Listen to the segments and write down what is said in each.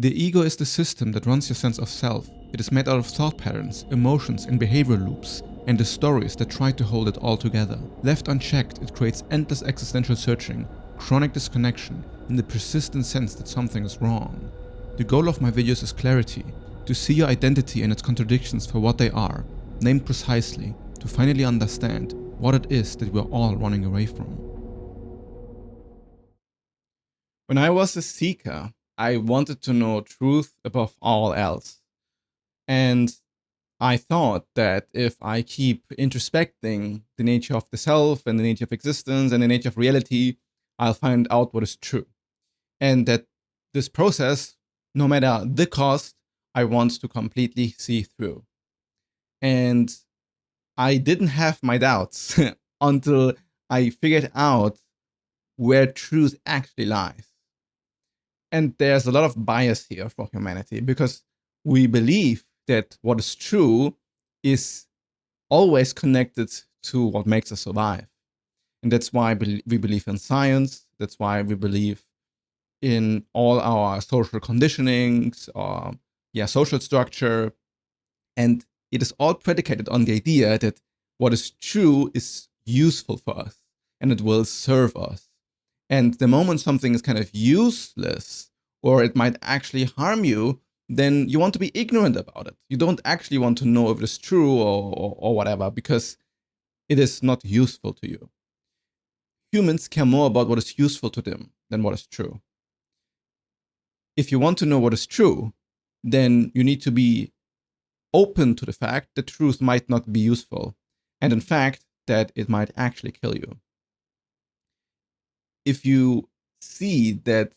The ego is the system that runs your sense of self. It is made out of thought patterns, emotions, and behavior loops, and the stories that try to hold it all together. Left unchecked, it creates endless existential searching, chronic disconnection, and the persistent sense that something is wrong. The goal of my videos is clarity, to see your identity and its contradictions for what they are, named precisely, to finally understand what it is that we're all running away from. When I was a seeker, I wanted to know truth above all else. And I thought that if I keep introspecting the nature of the self and the nature of existence and the nature of reality, I'll find out what is true. And that this process, no matter the cost, I want to completely see through. And I didn't have my doubts until I figured out where truth actually lies. And there's a lot of bias here for humanity because we believe that what is true is always connected to what makes us survive. And that's why we believe in science. That's why we believe in all our social conditionings or social structure. And it is all predicated on the idea that what is true is useful for us and it will serve us. And the moment something is kind of useless or it might actually harm you, then you want to be ignorant about it. You don't actually want to know if it is true or whatever because it is not useful to you. Humans care more about what is useful to them than what is true. If you want to know what is true, then you need to be open to the fact that truth might not be useful, and in fact, that it might actually kill you. If you see that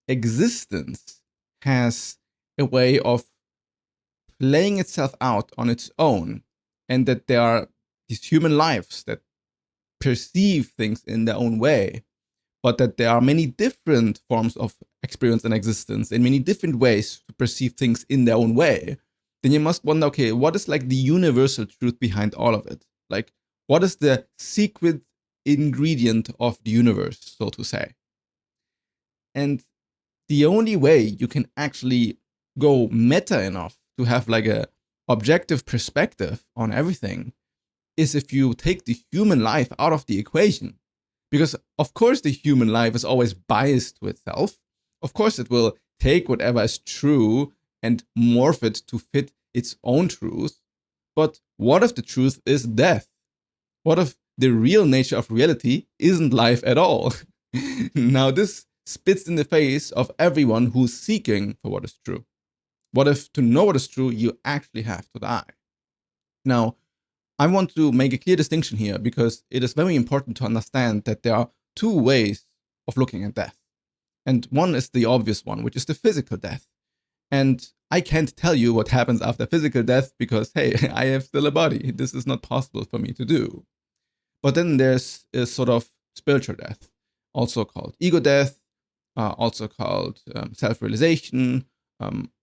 existence has a way of playing itself out on its own, and that there are these human lives that perceive things in their own way, but that there are many different forms of experience and existence in many different ways to perceive things in their own way, then you must wonder, okay, what is like the universal truth behind all of it? Like, what is the secret ingredient of the universe, so to say? And the only way you can actually go meta enough to have like a objective perspective on everything is if you take the human life out of the equation. Because of course the human life is always biased to itself. Of course it will take whatever is true and morph it to fit its own truth. But what if the truth is death? What if the real nature of reality isn't life at all? Now this spits in the face of everyone who's seeking for what is true. What if to know what is true, you actually have to die? Now, I want to make a clear distinction here because it is very important to understand that there are two ways of looking at death. And one is the obvious one, which is the physical death. And I can't tell you what happens after physical death because, hey, I have still a body. This is not possible for me to do. But then there's a sort of spiritual death, also called ego death, also called self-realization.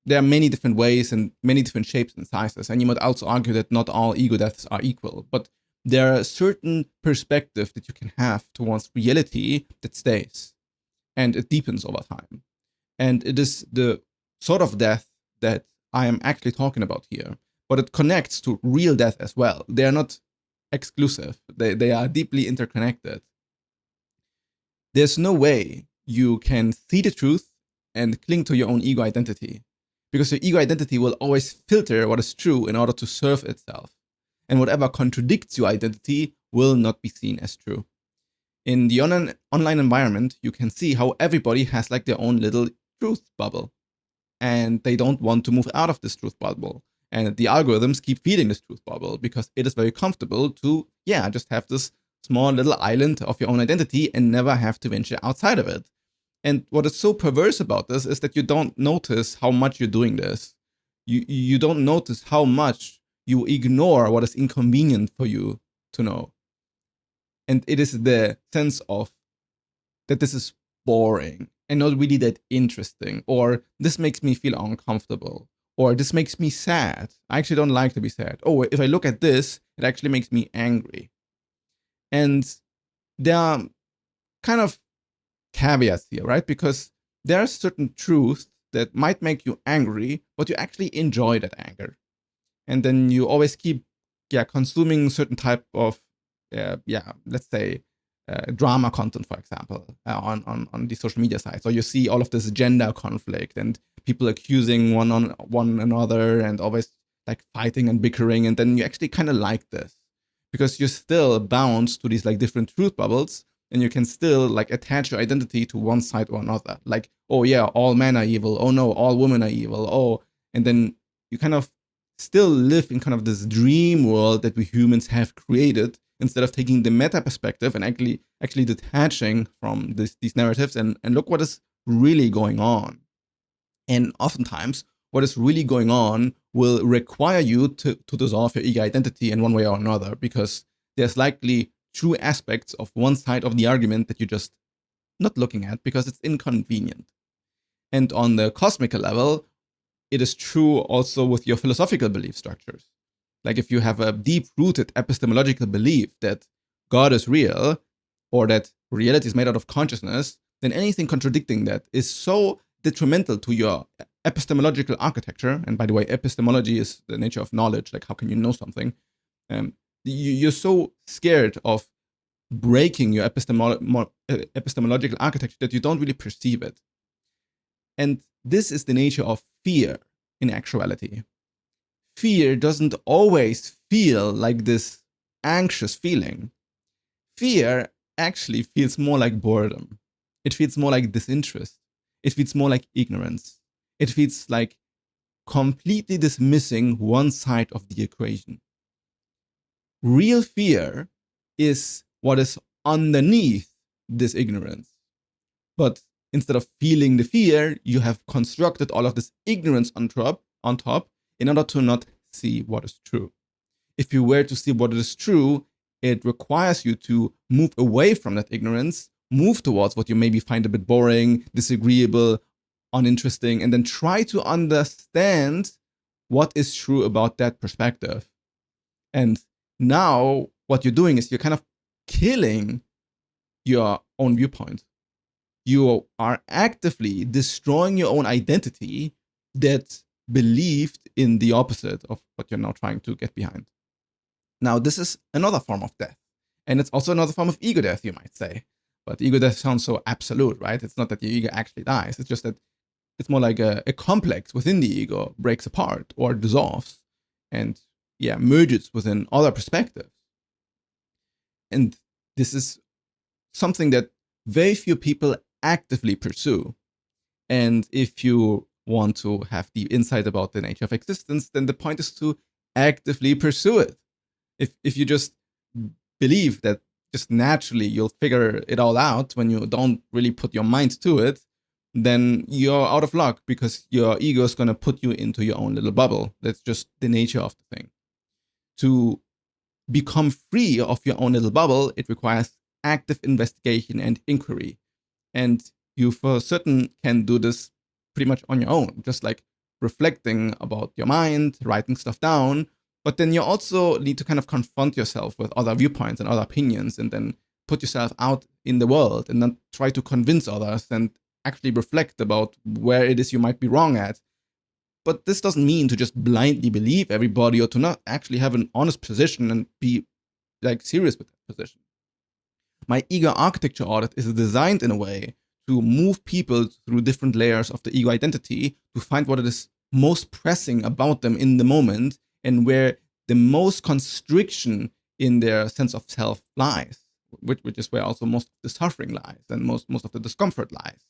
There are many different ways and many different shapes and sizes. And you might also argue that not all ego deaths are equal, but there are a certain perspective that you can have towards reality that stays and it deepens over time. And it is the sort of death that I am actually talking about here, but it connects to real death as well. They are not exclusive. They are deeply interconnected. There's no way you can see the truth and cling to your own ego identity, because your ego identity will always filter what is true in order to serve itself. And whatever contradicts your identity will not be seen as true. In the online environment, you can see how everybody has like their own little truth bubble. And they don't want to move out of this truth bubble. And the algorithms keep feeding this truth bubble because it is very comfortable to, just have this small little island of your own identity and never have to venture outside of it. And what is so perverse about this is that you don't notice how much you're doing this. You don't notice how much you ignore what is inconvenient for you to know. And it is the sense of that this is boring and not really that interesting, or this makes me feel uncomfortable, or this makes me sad. I actually don't like to be sad. Oh, if I look at this, it actually makes me angry. And there are kind of caveats here, right? Because there are certain truths that might make you angry, but you actually enjoy that anger. And then you always keep consuming certain type of let's say drama content, for example, on the social media sites. So you see all of this gender conflict and people accusing one another and always like fighting and bickering, and then you actually kind of like this because you're still bound to these like different truth bubbles, and you can still like attach your identity to one side or another. Like, oh yeah, all men are evil. Oh no, all women are evil. Oh, and then you kind of still live in kind of this dream world that we humans have created, instead of taking the meta perspective and actually detaching from these narratives and look what is really going on. And oftentimes, what is really going on will require you to dissolve your ego identity in one way or another, because there's likely true aspects of one side of the argument that you're just not looking at because it's inconvenient. And on the cosmic level, it is true also with your philosophical belief structures. Like if you have a deep-rooted epistemological belief that God is real, or that reality is made out of consciousness, then anything contradicting that is so detrimental to your epistemological architecture. And by the way, epistemology is the nature of knowledge. Like, how can you know something? You're so scared of breaking your epistemological architecture that you don't really perceive it. And this is the nature of fear in actuality. Fear doesn't always feel like this anxious feeling. Fear actually feels more like boredom. It feels more like disinterest. It feels more like ignorance. It feels like completely dismissing one side of the equation. Real fear is what is underneath this ignorance. But instead of feeling the fear, you have constructed all of this ignorance on top in order to not see what is true. If you were to see what is true, it requires you to move away from that ignorance, move towards what you maybe find a bit boring, disagreeable, uninteresting, and then try to understand what is true about that perspective. And now what you're doing is you're kind of killing your own viewpoint. You are actively destroying your own identity that believed in the opposite of what you're now trying to get behind. Now, this is another form of death. And it's also another form of ego death, you might say. But ego death sounds so absolute, right? It's not that your ego actually dies. It's just that it's more like a complex within the ego breaks apart or dissolves and, merges within other perspectives. And this is something that very few people actively pursue. And if you want to have deep insight about the nature of existence, then the point is to actively pursue it. If you just believe that just naturally you'll figure it all out when you don't really put your mind to it, then you're out of luck, because your ego is going to put you into your own little bubble. That's just the nature of the thing. To become free of your own little bubble, it requires active investigation and inquiry. And you for certain can do this pretty much on your own, just like reflecting about your mind, writing stuff down. But then you also need to kind of confront yourself with other viewpoints and other opinions, and then put yourself out in the world and then try to convince others and actually reflect about where it is you might be wrong at. But this doesn't mean to just blindly believe everybody or to not actually have an honest position and be like serious with that position. My ego architecture audit is designed in a way to move people through different layers of the ego identity to find what it is most pressing about them in the moment, and where the most constriction in their sense of self lies, which is where also most of the suffering lies and most of the discomfort lies.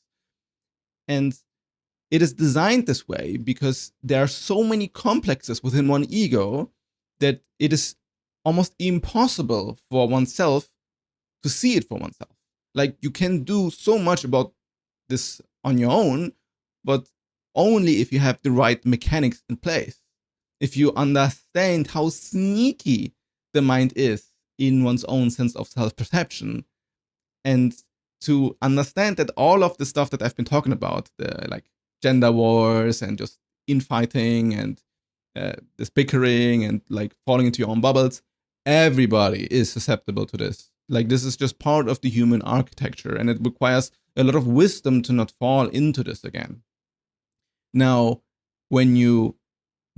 And it is designed this way because there are so many complexes within one ego that it is almost impossible for oneself to see it for oneself. Like, you can do so much about this on your own, but only if you have the right mechanics in place. If you understand how sneaky the mind is in one's own sense of self-perception, and to understand that all of the stuff that I've been talking about, the like gender wars and just infighting and this bickering and like falling into your own bubbles, everybody is susceptible to this. Like, this is just part of the human architecture, and it requires a lot of wisdom to not fall into this again. Now, when you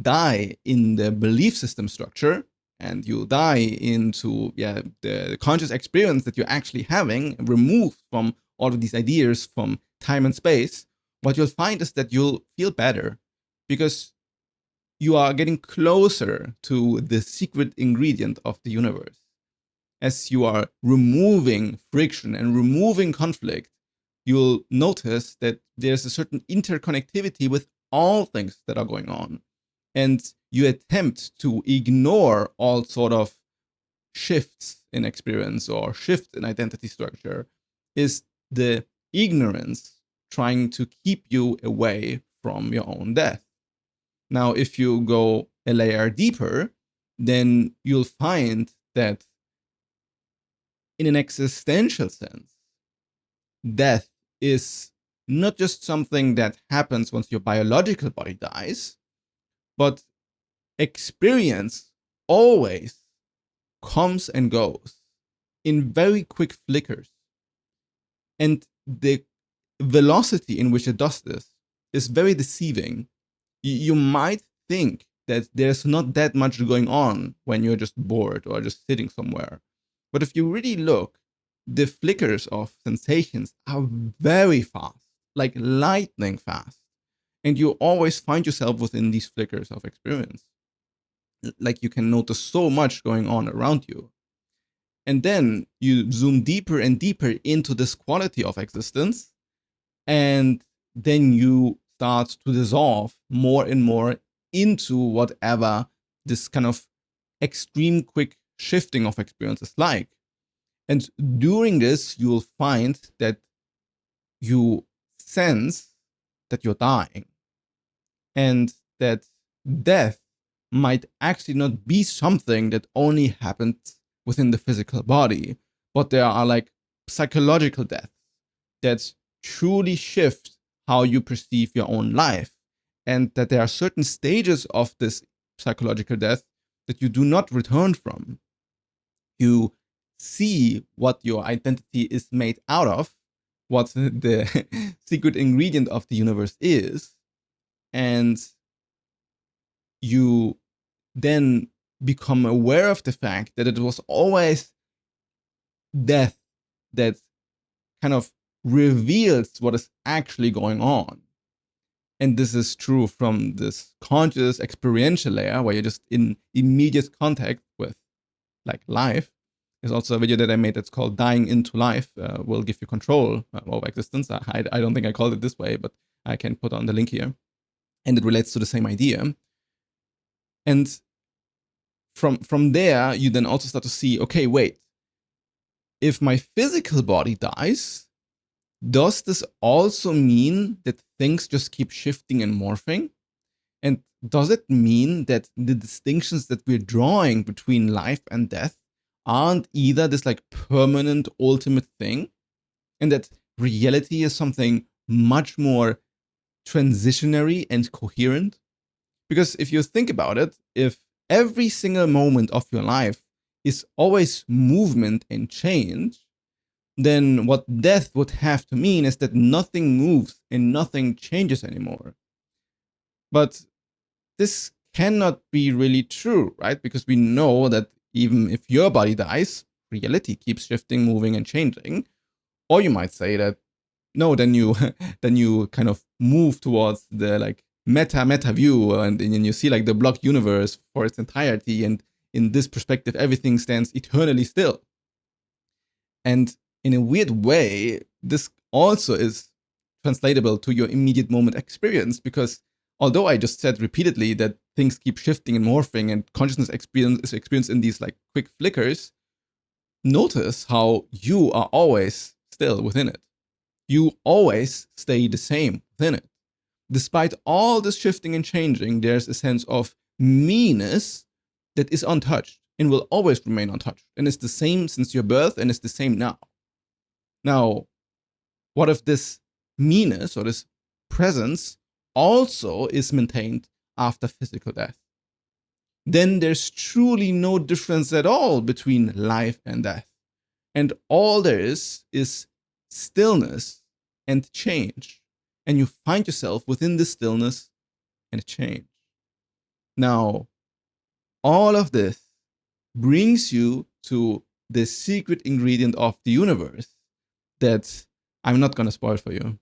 die in the belief system structure and you die into the conscious experience that you're actually having, removed from all of these ideas from time and space, what you'll find is that you'll feel better because you are getting closer to the secret ingredient of the universe. As you are removing friction and removing conflict, you'll notice that there's a certain interconnectivity with all things that are going on. And you attempt to ignore all sort of shifts in experience or shifts in identity structure is the ignorance trying to keep you away from your own death. Now, if you go a layer deeper, then you'll find that in an existential sense, death is not just something that happens once your biological body dies, but experience always comes and goes in very quick flickers. And the velocity in which it does this is very deceiving. You might think that there's not that much going on when you're just bored or just sitting somewhere. But if you really look, the flickers of sensations are very fast, like lightning fast. And you always find yourself within these flickers of experience. Like you can notice so much going on around you. And then you zoom deeper and deeper into this quality of existence. And then you start to dissolve more and more into whatever this kind of extreme quick shifting of experience is like. And during this, you'll find that you sense that you're dying and that death might actually not be something that only happens within the physical body, but there are like psychological deaths that truly shift how you perceive your own life, and that there are certain stages of this psychological death that you do not return from. You see what your identity is made out of, what the secret ingredient of the universe is, and you then become aware of the fact that it was always death that kind of reveals what is actually going on. And this is true from this conscious experiential layer where you're just in immediate contact with like life. There's also a video that I made that's called Dying into Life, will give you control over existence. I don't think I called it this way, but I can put on the link here. And it relates to the same idea. And from there, you then also start to see, okay, wait, if my physical body dies, does this also mean that things just keep shifting and morphing? And does it mean that the distinctions that we're drawing between life and death aren't either this like permanent ultimate thing, and that reality is something much more transitionary and coherent? Because if you think about it, if every single moment of your life is always movement and change, then what death would have to mean is that nothing moves and nothing changes anymore. But this cannot be really true, right? Because we know that even if your body dies, reality keeps shifting, moving, and changing. Or you might say that no, then you then you kind of move towards the like meta view, and then you see like the block universe for its entirety, and in this perspective, everything stands eternally still. And in a weird way, this also is translatable to your immediate moment experience, because although I just said repeatedly that things keep shifting and morphing and consciousness experience is experienced in these like quick flickers, notice how you are always still within it. You always stay the same within it. Despite all this shifting and changing, there's a sense of me-ness that is untouched and will always remain untouched. And it's the same since your birth, and it's the same now. Now, what if this me-ness or this presence also is maintained after physical death? Then there's truly no difference at all between life and death. And all there is stillness and change. and you find yourself within this stillness and a change. Now, all of this brings you to the secret ingredient of the universe that I'm not going to spoil for you.